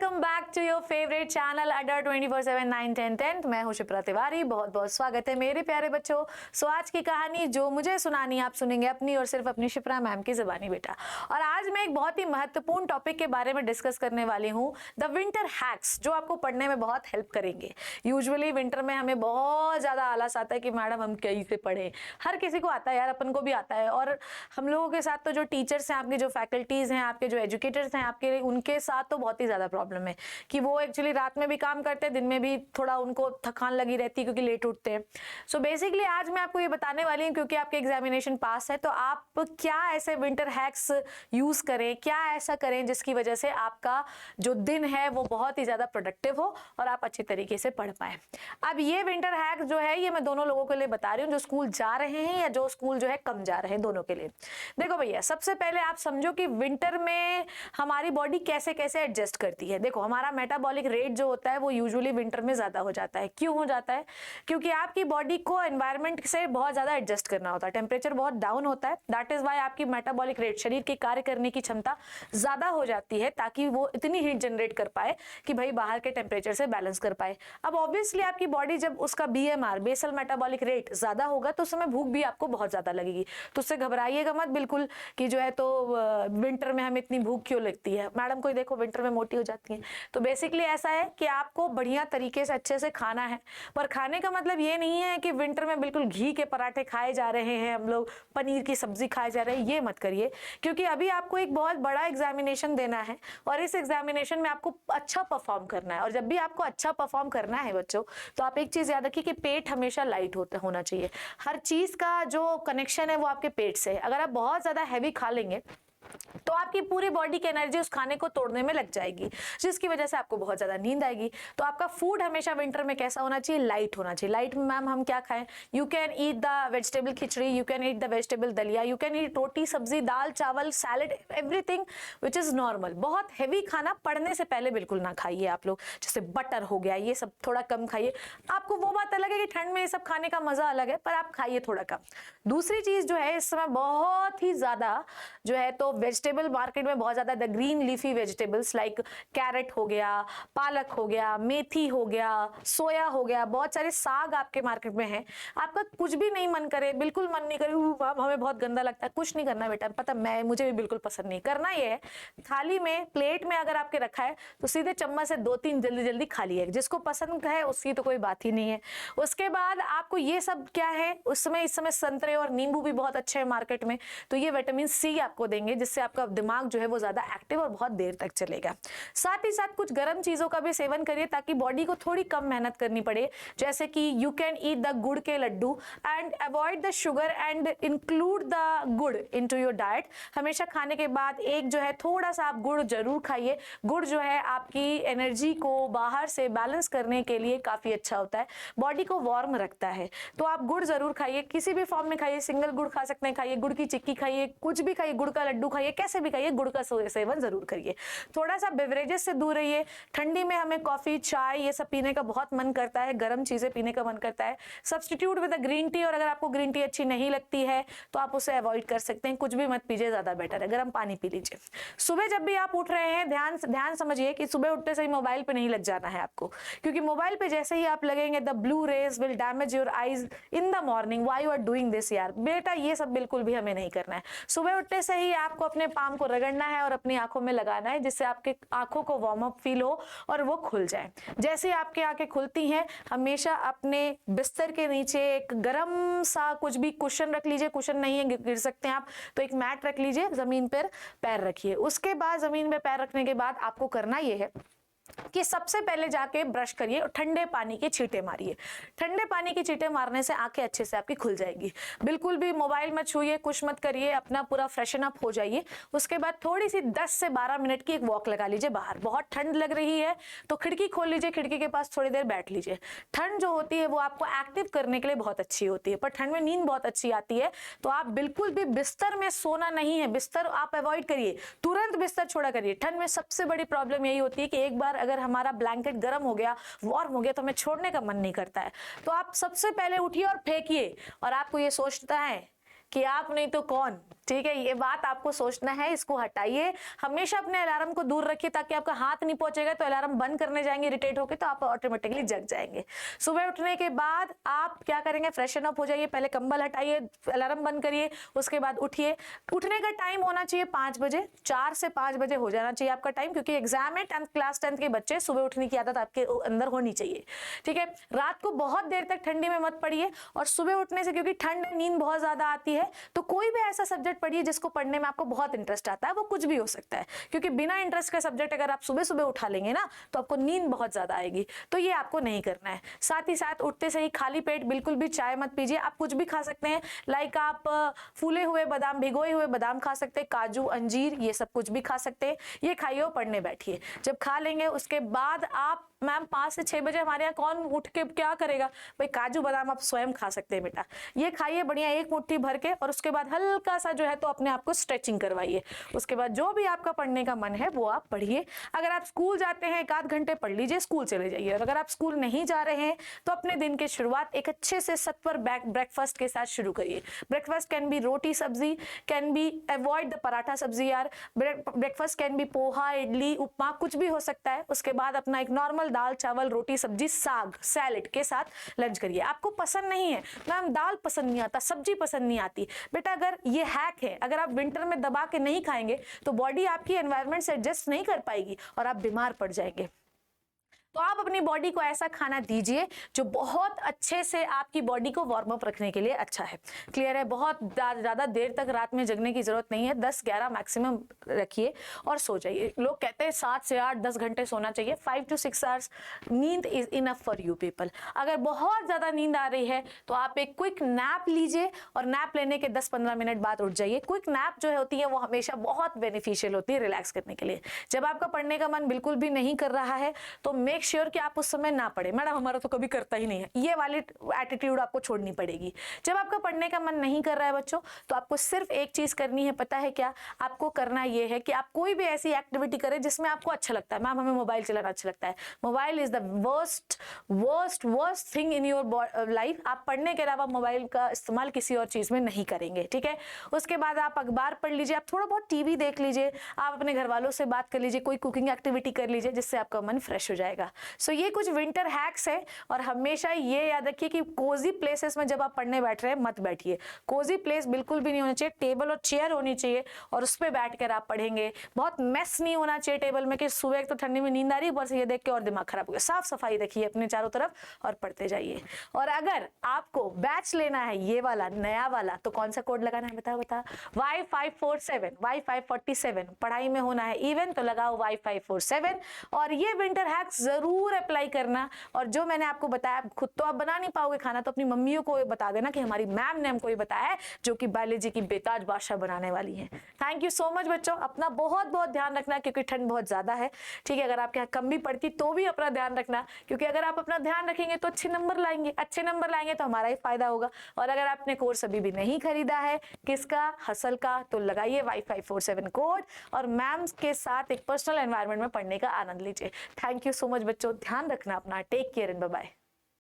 Welcome back to your favourite channel अडर 24/7 9 10 10। मैं हूं शिप्रा तिवारी। बहुत बहुत स्वागत है मेरे प्यारे बच्चों। सो आज की कहानी जो मुझे सुनानी आप सुनेंगे अपनी और सिर्फ अपनी शिप्रा मैम की ज़बानी बेटा। और आज मैं एक बहुत ही महत्वपूर्ण टॉपिक के बारे में डिस्कस करने वाली हूं, द विंटर हैक्स, जो आपको पढ़ने में बहुत हेल्प करेंगे। यूजुअली विंटर में हमें बहुत ज़्यादा आलस आता है कि मैडम हम कैसे पढ़ें। हर किसी को आता है यार, अपन को भी आता है। और हम लोगों के साथ तो जो टीचर्स हैं, आपके जो फैकल्टीज़ हैं, आपके जो एजुकेटर्स हैं, आपके उनके साथ तो बहुत ही ज़्यादा प्रॉब्लम है कि वो एक्चुअली रात में भी काम करते हैं, दिन में भी थोड़ा उनको थकान लगी रहती है क्योंकि लेट उठते हैं। सो बेसिकली आज मैं आपको ये बताने वाली हूँ, क्योंकि आपके एग्जामिनेशन पास है, तो आप क्या ऐसे विंटर हैक्स यूज़ करें, क्या ऐसा करें जिसकी वजह से आपका जो दिन है वो बहुत ही ज़्यादा प्रोडक्टिव हो और आप अच्छे तरीके से पढ़ पाएँ। अब ये विंटर हैक्स जो है ये मैं दोनों लोगों के लिए बता रही हूँ, जो स्कूल जा रहे हैं या जो स्कूल जो है कम जा रहे हैं, दोनों के लिए। देखो भैया, सबसे पहले आप समझो कि विंटर में हमारी बॉडी कैसे कैसे एडजस्ट करती है। देखो, हमारा मेटाबॉलिक रेट जो होता है वो यूजुअली विंटर में ज़्यादा हो जाता है। क्यों हो जाता है? क्योंकि आपकी बॉडी को एनवायरनमेंट से बहुत ज़्यादा एडजस्ट करना होता है, टेम्परेचर बहुत डाउन होता है। दैट इज़ वाई आपकी मेटाबॉलिक रेट, शरीर की कार्य करने की क्षमता ज़्यादा हो जाती है, ताकि वो इतनी हीट जनरेट कर पाए कि भाई बाहर के टेम्परेचर से बैलेंस कर पाए। अब ऑब्वियसली आपकी बॉडी जब उसका BMR, बेसल मेटाबॉलिक रेट ज़्यादा होगा तो उस समय भूख भी आपको बहुत ज़्यादा लगेगी। तो उससे घबराइएगा मत बिल्कुल कि जो है तो विंटर में हमें इतनी भूख क्यों लगती है। मैडम को देखो विंटर में मोटी हो जाती है। तो बेसिकली ऐसा है कि आपको बढ़िया तरीके से अच्छे से खाना है, पर खाने का मतलब ये नहीं है कि विंटर में बिल्कुल घी के पराठे खाए जा रहे हैं, हम लोग पनीर की सब्जी खाए जा रहे हैं, ये मत करिए। क्योंकि अभी आपको एक बहुत बड़ा एग्जामिनेशन देना है और इस एग्जामिनेशन में आपको अच्छा परफॉर्म करना है। और जब भी आपको अच्छा परफॉर्म करना है बच्चों, तो आप एक चीज़ याद रखिए कि पेट हमेशा लाइट होना चाहिए। हर चीज़ का जो कनेक्शन है वो आपके पेट से है। अगर आप बहुत ज़्यादा हैवी खा लेंगे तो आपकी पूरी बॉडी की एनर्जी उस खाने को तोड़ने में लग जाएगी, जिसकी वजह से आपको बहुत ज्यादा नींद आएगी। तो आपका फूड हमेशा विंटर में कैसा होना चाहिए? लाइट होना चाहिए। लाइट में मैम हम क्या खाएं? You can eat the vegetable khichdi, you can eat the vegetable दलिया, यू कैन ईट रोटी सब्जी दाल चावल salad, everything which is normal. बहुत हैवी खाना पढ़ने से पहले बिल्कुल ना खाइए आप लोग, जैसे बटर हो गया, ये सब थोड़ा कम खाइए। आपको वो बात अलग है कि ठंड में ये सब खाने का मजा अलग है, पर आप खाइए थोड़ा कम। दूसरी चीज जो है, इस समय बहुत ही ज्यादा जो है तो वेजिटेबल मार्केट में बहुत ज्यादा, the green leafy vegetables like carat हो गया, पालक हो गया, मेथी हो गया, सोया हो गया, बहुत सारे साग आपके मार्केट में है। आपका कुछ भी नहीं मन करे, बिल्कुल मन नहीं करे हमें बहुत गंदा लगता है, कुछ नहीं करना बेटा। पता मुझे भी बिल्कुल पसंद नहीं। करना ये है, थाली में प्लेट में अगर आपके रखा है तो सीधे चम्मच से 2-3 जल्दी जल्दी खा लिया। जिसको पसंद है उसकी तो कोई बात ही नहीं है। उसके बाद आपको ये सब क्या है, उस समय इस समय संतरे और नींबू भी बहुत अच्छे हैं मार्केट में, तो ये विटामिन C आपको देंगे, जिससे आपका दिमाग जो है वो ज्यादा एक्टिव और बहुत देर तक चलेगा। साथ ही साथ कुछ गर्म चीजों का भी सेवन करिए ताकि बॉडी को थोड़ी कम मेहनत करनी पड़े, जैसे कि you can eat the gur के laddu and avoid the sugar and include the gur into your diet. हमेशा खाने के बाद एक जो है थोड़ा सा आप गुड़ जरूर खाइए। गुड़ जो है आपकी एनर्जी को बाहर से बैलेंस करने के लिए काफी अच्छा होता है, बॉडी को वार्म रखता है। तो आप गुड़ जरूर खाइए, किसी भी फॉर्म में खाइए, सिंगल गुड़ खा सकते हैं, खाइए गुड़ की चिक्की खाइए, कुछ भी खाइए, गुड़ का लड्डू खाइए, कैसे भी खाइए, गुड़ का सेवन जरूर करिए। थोड़ा सा बेवरेजेस से दूर रहिए। ठंडी में हमें कॉफी चाय ये सब पीने का बहुत मन करता है, गर्म चीजें पीने का मन करता है। सब्सटीट्यूट विद ग्रीन टी, और अगर आपको ग्रीन टी अच्छी नहीं लगती है तो आप उसे अवॉइड कर सकते हैं। कुछ भी मत पीजिए, ज्यादा बेटर है, गर्म पानी पी लीजिए। सुबह जब भी आप उठ रहे हैं, ध्यान समझिए कि सुबह उठते से ही मोबाइल पे नहीं लग जाना है आपको, क्योंकि मोबाइल पे जैसे ही आप लगेंगे the blue rays will damage your eyes in the morning. Why you are doing this यार बेटा, ये सब बिल्कुल भी हमें नहीं करना है। सुबह उठते से ही आपको अपने पाम को रगड़ना है और अपनी आंखों में लगाना है, जिससे आपके आंखों को वार्म अप फील हो और वो खुल जाए। जैसे ही आपकी आंखें खुलती हैं, हमेशा अपने बिस्तर के नीचे एक गरम सा कुछ भी कुशन रख लीजिए। कुशन नहीं है, गिर सकते हैं आप, तो एक मैट रख लीजिए, जमीन पर पैर रखिए। उसके बाद जमीन पे पैर रखने के बाद आपको करना ये है कि सबसे पहले जाके ब्रश करिए और ठंडे पानी के छींटे मारिए। ठंडे पानी के छींटे मारने से आंखें अच्छे से आपकी खुल जाएगी। बिल्कुल भी मोबाइल मत छूइए, कुछ मत करिए, अपना पूरा फ्रेशन अप हो जाइए। उसके बाद थोड़ी सी 10 से 12 मिनट की एक वॉक लगा लीजिए बाहर। बहुत ठंड लग रही है तो खिड़की खोल लीजिए, खिड़की के पास थोड़ी देर बैठ लीजिए। ठंड जो होती है वो आपको एक्टिव करने के लिए बहुत अच्छी होती है, पर ठंड में नींद बहुत अच्छी आती है। तो आप बिल्कुल भी बिस्तर में सोना नहीं है, बिस्तर आप अवॉइड करिए, तुरंत बिस्तर छोड़ा करिए। ठंड में सबसे बड़ी प्रॉब्लम यही होती है कि एक बार अगर हमारा ब्लैंकेट गर्म हो गया, वार्म हो गया, तो हमें छोड़ने का मन नहीं करता है। तो आप सबसे पहले उठिए और फेंकिए, और आपको ये सोचता है कि आप नहीं तो कौन, ठीक है, ये बात आपको सोचना है, इसको हटाइए। हमेशा अपने अलार्म को दूर रखिए ताकि आपका हाथ नहीं पहुंचेगा तो अलार्म बंद करने जाएंगे इरिटेट होकर तो आप ऑटोमेटिकली जग जाएंगे। सुबह उठने के बाद आप क्या करेंगे, फ्रेशन अप हो जाइए, पहले कंबल हटाइए, अलार्म बंद करिए, उसके बाद उठिए। उठने का टाइम होना चाहिए 5 बजे, 4 से 5 बजे हो जाना चाहिए आपका टाइम, क्योंकि एग्जाम है, क्लास 10 के बच्चे, सुबह उठने की आदत आपके अंदर होनी चाहिए, ठीक है। रात को बहुत देर तक ठंडी में मत पढ़िए, और सुबह उठने से, क्योंकि ठंड में नींद बहुत ज्यादा आती है, तो कोई भी ऐसा सब्जेक्ट पढ़िए जिसको पढ़ने में आपको बहुत इंटरेस्ट आता है, वो कुछ भी हो सकता है, क्योंकि बिना इंटरेस्ट का सब्जेक्ट अगर आप सुबह सुबह उठा लेंगे ना तो आपको नींद बहुत ज्यादा आएगी, तो ये आपको नहीं करना है। साथ ही साथ उठते से ही खाली पेट बिल्कुल भी चाय मत पीजिए, आप कुछ भी खा सकते हैं, लाइक आप फूले हुए बादाम, भिगोए हुए बादाम खा सकते हैं, काजू, अंजीर, ये सब कुछ भी खा सकते हैं, ये खाइए और पढ़ने बैठिए। जब खा लेंगे उसके बाद आप, मैम 5 से 6 बजे हमारे यहाँ कौन उठ के क्या करेगा भाई, काजू बादाम आप स्वयं खा सकते हैं बेटा, ये खाइए बढ़िया एक मुट्ठी भर के, और उसके बाद हल्का सा जो है तो अपने आप को स्ट्रेचिंग करवाइए। उसके बाद जो भी आपका पढ़ने का मन है वो आप पढ़िए। अगर आप स्कूल जाते हैं 1 आध घंटे पढ़ लीजिए, स्कूल चले जाइए, और अगर आप स्कूल नहीं जा रहे हैं तो अपने दिन की शुरुआत एक अच्छे से सत्वर ब्रेकफास्ट के साथ शुरू करिए। Breakfast can be roti sabzi, can be, avoid the paratha sabzi यार, breakfast can be poha, idli, upma, कुछ भी हो सकता है। उसके बाद अपना एक नॉर्मल दाल चावल रोटी सब्जी साग सैलेड के साथ लंच करिए। आपको पसंद नहीं है मैम, दाल पसंद नहीं आता, सब्जी पसंद नहीं आती, बेटा अगर ये हैक है, अगर आप विंटर में दबा के नहीं खाएंगे तो बॉडी आपकी एनवायरनमेंट से एडजस्ट नहीं कर पाएगी और आप बीमार पड़ जाएंगे। तो आप अपनी बॉडी को ऐसा खाना दीजिए जो बहुत अच्छे से आपकी बॉडी को वार्म अप रखने के लिए अच्छा है। क्लियर है? बहुत ज़्यादा देर तक रात में जगने की जरूरत नहीं है, 10-11 मैक्सिमम रखिए और सो जाइए। लोग कहते हैं 7 से 8-10 घंटे सोना चाहिए, 5 to 6 आवर्स नींद is enough for you people. अगर बहुत ज़्यादा नींद आ रही है तो आप एक क्विक नैप लीजिए और नैप लेने के 10-15 मिनट बाद उठ जाइए। क्विक नैप जो होती है वो हमेशा बहुत बेनिफिशियल होती है रिलैक्स करने के लिए। जब आपका पढ़ने का मन बिल्कुल भी नहीं कर रहा है तो मेक श्योर कि आप उस समय ना पढ़े, मैडम हमारा तो कभी करता ही नहीं है, ये वाली एटीट्यूड आपको छोड़नी पड़ेगी। जब आपका पढ़ने का मन नहीं कर रहा है बच्चों, तो आपको सिर्फ एक चीज करनी है, पता है क्या? आपको करना ये है कि आप कोई भी ऐसी एक्टिविटी करें जिसमें आपको अच्छा लगता है। मैम हमें मोबाइल चलाना अच्छा लगता है, mobile is the worst thing in your life. आप पढ़ने के अलावा मोबाइल का इस्तेमाल किसी और चीज में नहीं करेंगे, ठीक है? उसके बाद आप अखबार पढ़ लीजिए, आप थोड़ा बहुत टीवी देख लीजिए, आप अपने घर वालों से बात कर लीजिए, कोई कुकिंग एक्टिविटी कर लीजिए जिससे आपका मन फ्रेश हो जाएगा। सो ये कुछ विंटर हैक्स है, और हमेशा ये याद रखिए कि कोजी प्लेसेस में जब आप पढ़ने बैठ रहे हैं मत बैठिए। कोजी प्लेस बिल्कुल भी नहीं होना चाहिए, टेबल और चेयर होनी चाहिए और उस पर बैठकर आप पढ़ेंगे। बहुत मेस नहीं होना चाहिए टेबल में कि सुबह एक तो ठंडी में नींद आ रही है, ऊपर से ये देख के और दिमाग खराब हो गया। साफ सफाई रखिए अपने चारों तरफ और पढ़ते जाइए। और अगर आपको बैच लेना है ये वाला नया वाला, तो कौन सा कोड लगाना है बता Y547 Y547 पढ़ाई में होना है इवन, तो लगाओ Y547 और ये विंटर हैक्स जरूर अप्लाई करना। और जो मैंने आपको बताया, खुद तो आप बना नहीं पाओगे खाना, तो अपनी मम्मियों को बता देना कि हमारी मैम ने हमको ये बताया है, जो कि बायोलॉजी की बेताज बादशाह बनाने वाली है। थैंक यू सो मच बच्चों, अपना बहुत बहुत ध्यान रखना क्योंकि ठंड बहुत ज्यादा है, ठीक है? अगर आपके यहाँ कम भी पड़ती तो भी अपना ध्यान रखना, क्योंकि अगर आप अपना ध्यान रखेंगे तो अच्छे नंबर लाएंगे तो हमारा ही फायदा होगा। और अगर आपने कोर्स अभी भी नहीं खरीदा है, किसका? हसल का, तो लगाइए Y547 कोड और मैम के साथ एक पर्सनल एनवायरनमेंट में पढ़ने का आनंद लीजिए। थैंक यू सो मच बच्चों, ध्यान रखना अपना, take care and bye bye.